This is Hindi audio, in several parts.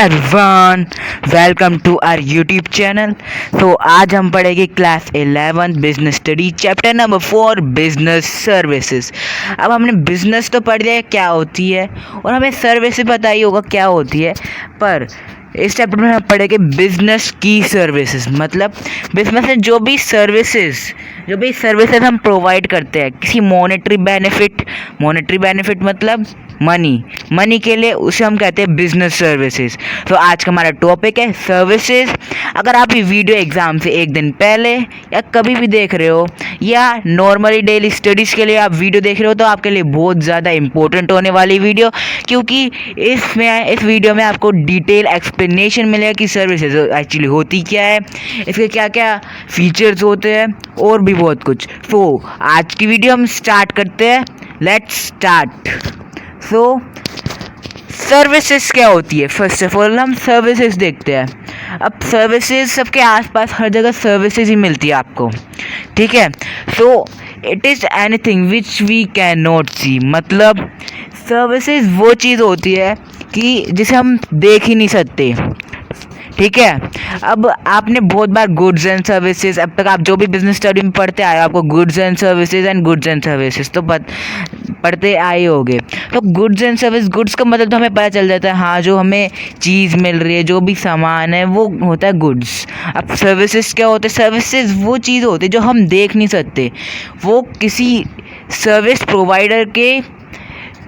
Everyone, welcome to our YouTube channel. तो आज हम पढ़ेंगे class 11 business study chapter number 4 business services. अब हमने बिजनेस तो पढ़ लिया क्या होती है और हमें सर्विस पता ही होगा क्या होती है, पर इस चैप्टर में हम पढ़ेंगे बिजनेस की सर्विसेज। मतलब बिजनेस में जो भी सर्विसेज हम प्रोवाइड करते हैं किसी मॉनेटरी बेनिफिट मतलब मनी के लिए, उसे हम कहते हैं बिजनेस सर्विसेज। तो आज का हमारा टॉपिक है सर्विसेज। अगर आप ये वीडियो एग्ज़ाम से एक दिन पहले या कभी भी देख रहे हो या नॉर्मली डेली स्टडीज़ के लिए आप वीडियो देख रहे हो तो आपके लिए बहुत ज़्यादा इंपॉर्टेंट होने वाली वीडियो, क्योंकि इस वीडियो में आपको डिटेल एक्सप्लेनेशन मिलेगा कि सर्विसेज एक्चुअली होती क्या है, इसके क्या क्या फीचर्स होते हैं और भी बहुत कुछ। तो आज की वीडियो हम स्टार्ट करते हैं। Let's start. सो सर्विसेज क्या होती है? फर्स्ट ऑफ ऑल हम सर्विसेज देखते हैं। अब सर्विसेज सबके आसपास हर जगह सर्विसेज ही मिलती है आपको, ठीक है। So it is anything which we can not see. मतलब सर्विसेज वो चीज़ होती है कि जिसे हम देख ही नहीं सकते, ठीक है। अब आपने बहुत बार गुड्स एंड सर्विसेज, अब तक आप जो भी बिजनेस स्टडी में पढ़ते आए आपको गुड्स एंड सर्विसेज तो पढ़ते आए होंगे। तो गुड्स एंड सर्विस, गुड्स का मतलब तो हमें पता चल जाता है, हाँ जो हमें चीज़ मिल रही है, जो भी सामान है वो होता है गुड्स। अब सर्विसेज क्या होते हैं? सर्विसेज वो चीज़ होती है जो हम देख नहीं सकते, वो किसी सर्विस प्रोवाइडर के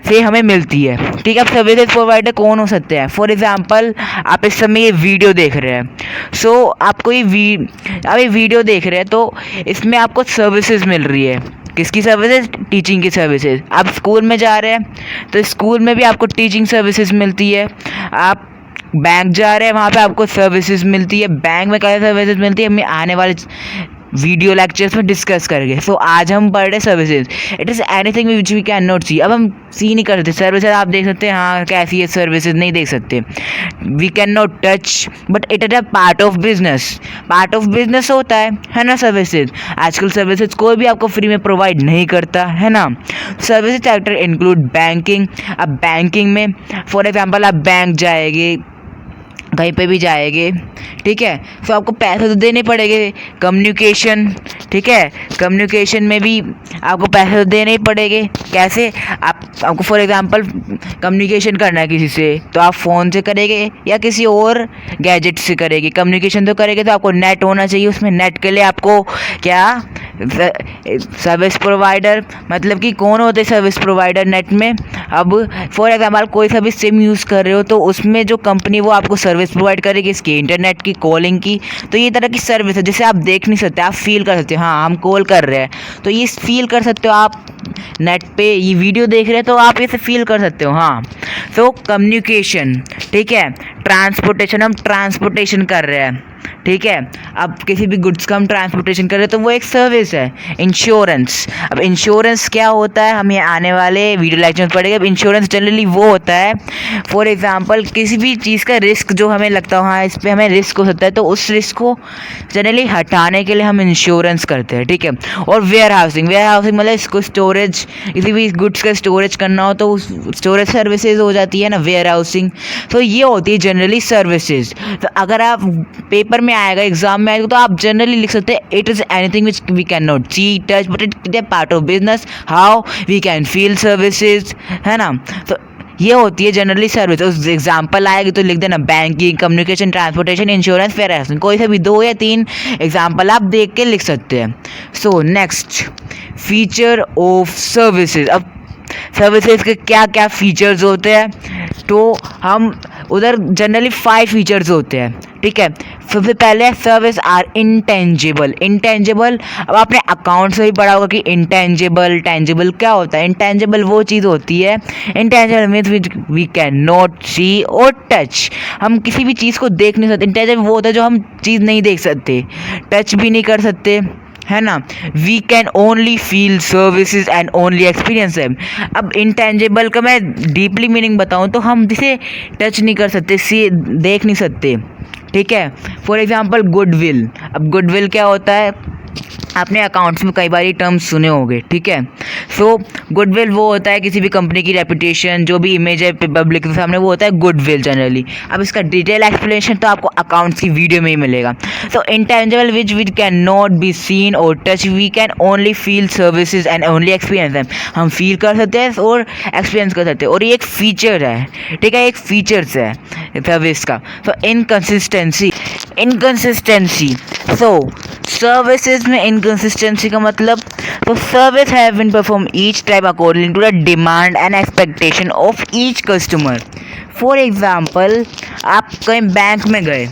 से हमें मिलती है, ठीक है। अब सर्विसेज प्रोवाइडर कौन हो सकते हैं? फॉर एग्जांपल आप इस समय ये वीडियो देख रहे हैं, सो आपको आप ये वीडियो देख रहे हैं तो इसमें आपको सर्विसेज मिल रही है। किसकी सर्विसेज? टीचिंग की सर्विसेज। आप स्कूल में जा रहे हैं तो स्कूल में भी आपको टीचिंग सर्विसेज मिलती है। आप बैंक जा रहे हैं वहाँ पे आपको सर्विसेज मिलती है। बैंक में क्या सर्विसेज मिलती है हमें आने वाले वीडियो लेक्चर्स में डिस्कस करेंगे। सो आज हम पढ़ रहे services. It is anything which we can not see. अब हम सी नहीं कर सकते सर्विसेज, आप देख सकते हैं हाँ कैसी है सर्विसेज, नहीं देख सकते। We can not touch, but it is a part of business होता है ना सर्विसेज। आजकल सर्विसेज कोई भी आपको फ्री में प्रोवाइड नहीं करता है ना। Services sector include banking. अब बैंकिंग में फॉर एग्जाम्पल आप बैंक जाएंगे, कहीं पे भी जाएंगे, ठीक है, तो आपको पैसे तो देने पड़ेंगे। कम्युनिकेशन, ठीक है, कम्युनिकेशन में भी आपको पैसे तो देने ही पड़ेंगे। कैसे? आपको फॉर एग्जांपल कम्युनिकेशन करना है किसी से तो आप फ़ोन से करेंगे या किसी और गैजेट से करेंगे। कम्युनिकेशन तो करेंगे तो आपको नेट होना चाहिए, उसमें नेट के लिए आपको क्या सर्विस प्रोवाइडर, मतलब कि कौन होते हैं सर्विस प्रोवाइडर नेट में। अब फॉर एग्जांपल कोई सा भी सिम यूज़ कर रहे हो तो उसमें जो कंपनी वो आपको सर्विस प्रोवाइड करेगी इसकी इंटरनेट की, कॉलिंग की। तो ये तरह की सर्विस है जिसे आप देख नहीं सकते, आप फील कर सकते हो, हाँ हम कॉल कर रहे हैं तो ये फील कर सकते हो। आप नेट पे ये वीडियो देख रहे हैं तो आप इसे फील कर सकते हो, हाँ। तो कम्युनिकेशन, ठीक है। ट्रांसपोर्टेशन, हम ट्रांसपोर्टेशन कर रहे हैं, ठीक है। अब किसी भी गुड्स का हम ट्रांसपोर्टेशन कर रहे हैं तो वो एक सर्विस है। इंश्योरेंस, अब इंश्योरेंस क्या होता है हम ये आने वाले वीडियो लेक्चर में पढ़ेंगे। अब इंश्योरेंस जनरली वो होता है फॉर एग्जांपल किसी भी चीज़ का रिस्क जो हमें लगता हो हाँ इस पर हमें रिस्क हो सकता है तो उस रिस्क को जनरली हटाने के लिए हम इंश्योरेंस करते हैं, ठीक है। और वेयर हाउसिंग मतलब इसको स्टोरेज, किसी भी गुड्स का स्टोरेज करना हो तो उस स्टोरेज सर्विसेज हो जाती है ना, वेयर हाउसिंग। तो ये होती है जनरली सर्विसेज। तो अगर आप पेपर में आएगा, एग्जाम में आएगा तो आप जनरली लिख सकते हैं it is anything which we can not see touch but it is part of business, how we can feel services, है ना। तो ये होती है जनरली सर्विस। उस एग्जाम्पल आएगी तो लिख देना banking, communication, transportation, insurance, warehousing. कोई से भी 2 या 3 एग्जाम्पल आप देख के लिख सकते हैं। So next, feature of services. अब सर्विसेज के क्या क्या फीचर्स होते हैं तो हम उधर जनरली 5 फीचर्स होते हैं, ठीक है। सबसे पहले सर्विस आर इंटेंजिबल। अब आपने अकाउंट से ही पढ़ा होगा कि इंटेंजिबल टेंजिबल क्या होता है। इंटेंजिबल वो चीज़ होती है, intangible means we can not see और टच, हम किसी भी चीज़ को देख नहीं सकते। इंटेंजिबल वो होता है जो हम चीज़ नहीं देख सकते, टच भी नहीं कर सकते, है ना। We can only feel services and only experience them. अब इंटेंजिबल का मैं डीपली मीनिंग बताऊं तो हम जिसे टच नहीं कर सकते, सी देख नहीं सकते, ठीक है। For example goodwill. अब गुडविल क्या होता है? आपने अकाउंट्स में कई बार ये टर्म्स सुने होंगे, ठीक है। सो गुडविल वो होता है किसी भी कंपनी की रेपुटेशन, जो भी इमेज है पब्लिक के सामने, वो होता है गुडविल जनरली। अब इसका डिटेल एक्सप्लेनेशन तो आपको अकाउंट्स की वीडियो में ही मिलेगा। So intangible which we can not be seen और touch, we can only feel services and only experience them. हम फील कर सकते हैं और एक्सपीरियंस कर सकते हैं, और ये एक फीचर है, ठीक है, एक फीचर्स है सर्विस का। सो इनकंसिस्टेंसी, सो सर्विसेज में इनकंसिस्टेंसी का मतलब, तो service have been perform each type according to the demand and expectation of each customer. For example, आप कहीं बैंक में गए,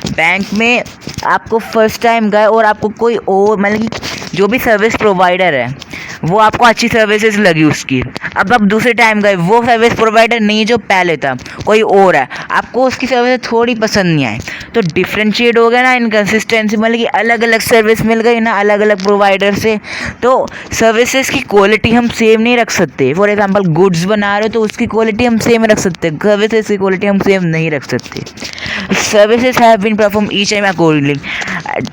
बैंक में आपको फर्स्ट टाइम गए और आपको कोई और मतलब कि जो भी सर्विस प्रोवाइडर है वो आपको अच्छी सर्विसेज लगी उसकी। अब आप दूसरे टाइम गए, वो सर्विस प्रोवाइडर नहीं जो पहले था, कोई और है, आपको उसकी सर्विस थोड़ी पसंद नहीं आई, तो डिफ्रेंशिएट हो गया ना इनकंसिस्टेंसी, मतलब कि अलग अलग सर्विस मिल गई ना अलग अलग प्रोवाइडर से, तो सर्विसेज की क्वालिटी हम सेम नहीं रख सकते। फॉर एग्जांपल गुड्स बना रहे हो तो उसकी क्वालिटी हम सेम रख सकते, सर्विसेज की क्वालिटी हम सेम नहीं रख सकते। Services have been perform each time accordingly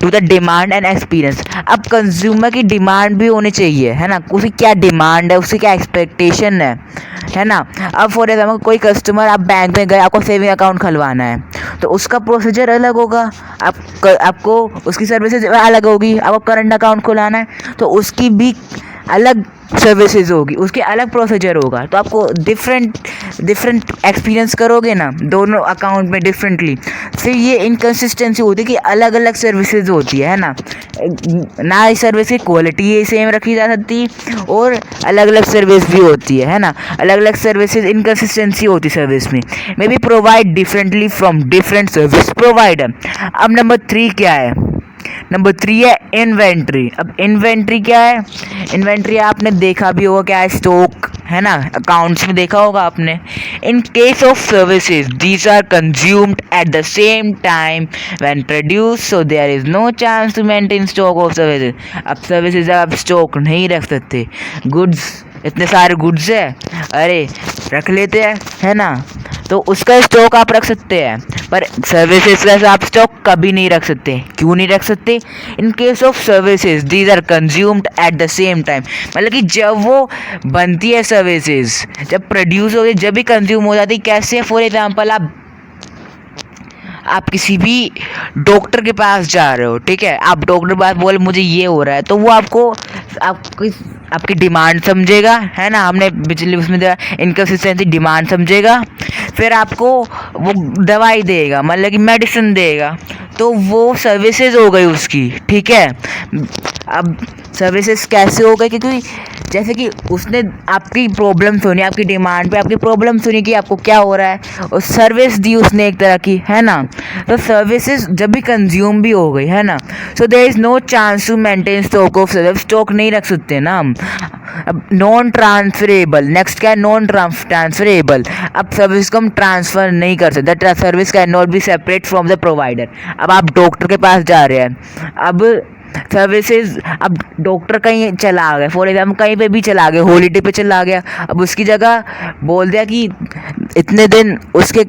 to the demand and experience. अब कंज्यूमर की डिमांड भी होनी चाहिए, है ना, उसकी क्या डिमांड है, उसकी क्या एक्सपेक्टेशन है ना। अब फॉर एग्जाम्पल कोई कस्टमर, आप बैंक में गए, आपको सेविंग अकाउंट खुलवाना है, तो उसका प्रोसीजर अलग होगा, आपको उसकी सर्विसेज अलग होगी। आपको करंट अकाउंट खुलाना है तो उसकी भी अलग सर्विसेज होगी, उसके अलग प्रोसीजर होगा, तो आपको डिफरेंट एक्सपीरियंस करोगे ना दोनों अकाउंट में डिफरेंटली। फिर ये इनकंसिस्टेंसी होती है कि अलग अलग सर्विसेज होती है ना, इस सर्विस की क्वालिटी सेम रखी जा सकती और अलग अलग सर्विस भी होती है ना, अलग अलग सर्विसेज, इनकंसिस्टेंसी होती है सर्विस में, may be provide differently from different service provider. अब नंबर 3 क्या है? नंबर 3 है इन्वेंट्री। अब इन्वेंट्री क्या है? इन्वेंट्री आपने देखा भी होगा, क्या है, स्टॉक, है ना, अकाउंट्स में देखा होगा आपने। In case of services these are consumed at the same time when produce, so there is no chance to maintain stock of services. अब सर्विसेज आप स्टॉक नहीं रख सकते, गुड्स, इतने सारे गुड्स है, अरे रख लेते हैं, है ना, तो उसका स्टॉक आप रख सकते हैं, पर सर्विसेज का आप स्टॉक कभी नहीं रख सकते। क्यों नहीं रख सकते? In case of services these are consumed at the same time, मतलब कि जब वो बनती है सर्विसेज, जब प्रोड्यूस हो गई, जब भी कंज्यूम हो जाती है। कैसे? फॉर एग्जांपल, आप किसी भी डॉक्टर के पास जा रहे हो, ठीक है, आप डॉक्टर के पास बोले मुझे ये हो रहा है, तो वो आपकी डिमांड समझेगा, है ना, हमने पिछले उसमें इनकंसिस्टेंसी डिमांड समझेगा, फिर आपको वो दवाई देगा, मतलब कि मेडिसिन देगा, तो वो सर्विसेज हो गई उसकी, ठीक है। अब सर्विसेज कैसे हो गई? क्योंकि जैसे कि उसने आपकी प्रॉब्लम सुनी, आपकी डिमांड पे आपकी प्रॉब्लम सुनी कि आपको क्या हो रहा है, और सर्विस दी उसने एक तरह की, है ना, तो सर्विसेज जब भी कंज्यूम भी हो गई, है ना, so there is no chance to maintain stock of service, stock नहीं रख सकते ना हम। अब नॉन ट्रांसफरेबल, नेक्स्ट क्या है? Non transferable. अब सर्विस को हम ट्रांसफ़र नहीं कर सकते, that service can not B separate from the provider. अब आप डॉक्टर के पास जा रहे हैं, अब सर्विसेज, अब डॉक्टर कहीं चला गया, फॉर एग्जाम्पल कहीं पे भी चला गया, हॉलीडे पे चला गया, अब उसकी जगह बोल दिया कि इतने दिन उसका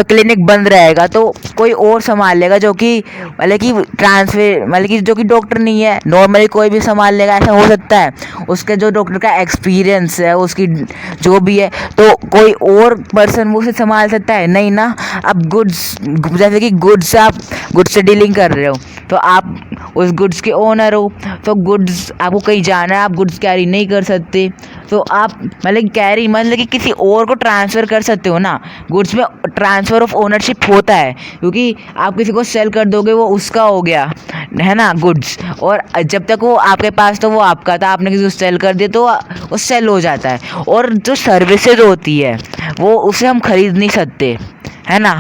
क्लिनिक बंद रहेगा, तो कोई और संभाल लेगा, जो कि मतलब कि ट्रांसफर, मतलब कि जो कि डॉक्टर नहीं है, नॉर्मली कोई भी संभाल लेगा, ऐसा हो सकता है। उसके जो डॉक्टर का एक्सपीरियंस है, उसकी जो भी है, तो कोई और पर्सन वो उसे संभाल सकता है नहीं ना। अब गुड्स, जैसे कि गुड्स, आप गुड्स से डीलिंग कर रहे हो, तो आप उस गुड्स के ओनर हो, तो गुड्स आपको कहीं जाना है, आप गुड्स कैरी नहीं कर सकते, तो आप मतलब कैरी मतलब कि किसी और को ट्रांसफ़र कर सकते हो ना। गुड्स में ट्रांसफ़र ऑफ ओनरशिप होता है, क्योंकि आप किसी को सेल कर दोगे, वो उसका हो गया, है ना, गुड्स, और जब तक वो आपके पास तो वो आपका था, आपने किसी को सेल कर दिया तो वो सेल हो जाता है। और जो सर्विसेज होती है वो उसे हम खरीद नहीं सकते, है ना,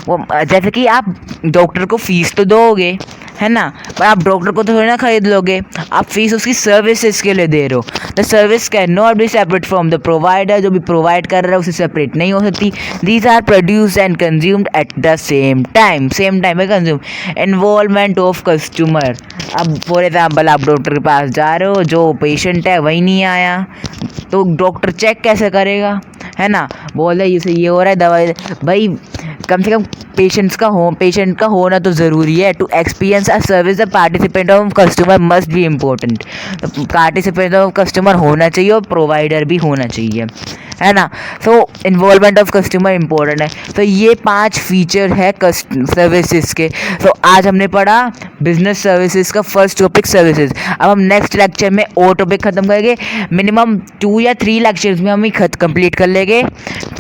वो जैसे कि आप डॉक्टर को फीस तो दोगे, है ना, पर आप डॉक्टर को तो थोड़ी ना खरीद लोगे, आप फीस उसकी सर्विसेज के लिए दे रहे हो। The service can not B separate from the provider, जो भी प्रोवाइड कर रहा है उसे सेपरेट नहीं हो सकती। These are produced and consumed at the same time में कंज्यूम। इन्वॉल्वमेंट ऑफ कस्टमर, अब फॉर एग्जाम्पल आप डॉक्टर के पास जा रहे हो, जो पेशेंट है वही नहीं आया, तो डॉक्टर चेक कैसे करेगा, है ना, बोल रहे इसे ये हो रहा है, दवाई, भाई कम से कम पेशेंट का होना तो ज़रूरी है। To experience a service the participant of customer must be important. तो पार्टिसिपेंट ऑफ कस्टमर होना चाहिए और प्रोवाइडर भी होना चाहिए, है ना। So involvement of customer important है। तो ये 5 फीचर है सर्विसेज के। तो आज हमने पढ़ा बिजनेस सर्विसेज का फर्स्ट टॉपिक सर्विसेज। अब हम नेक्स्ट लेक्चर में और टॉपिक ख़त्म करेंगे। मिनिमम 2 या 3 लेक्चर्स में हम ही कंप्लीट कर लेंगे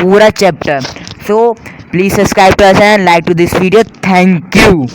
पूरा chapter. So please subscribe to us and like to this video. Thank you.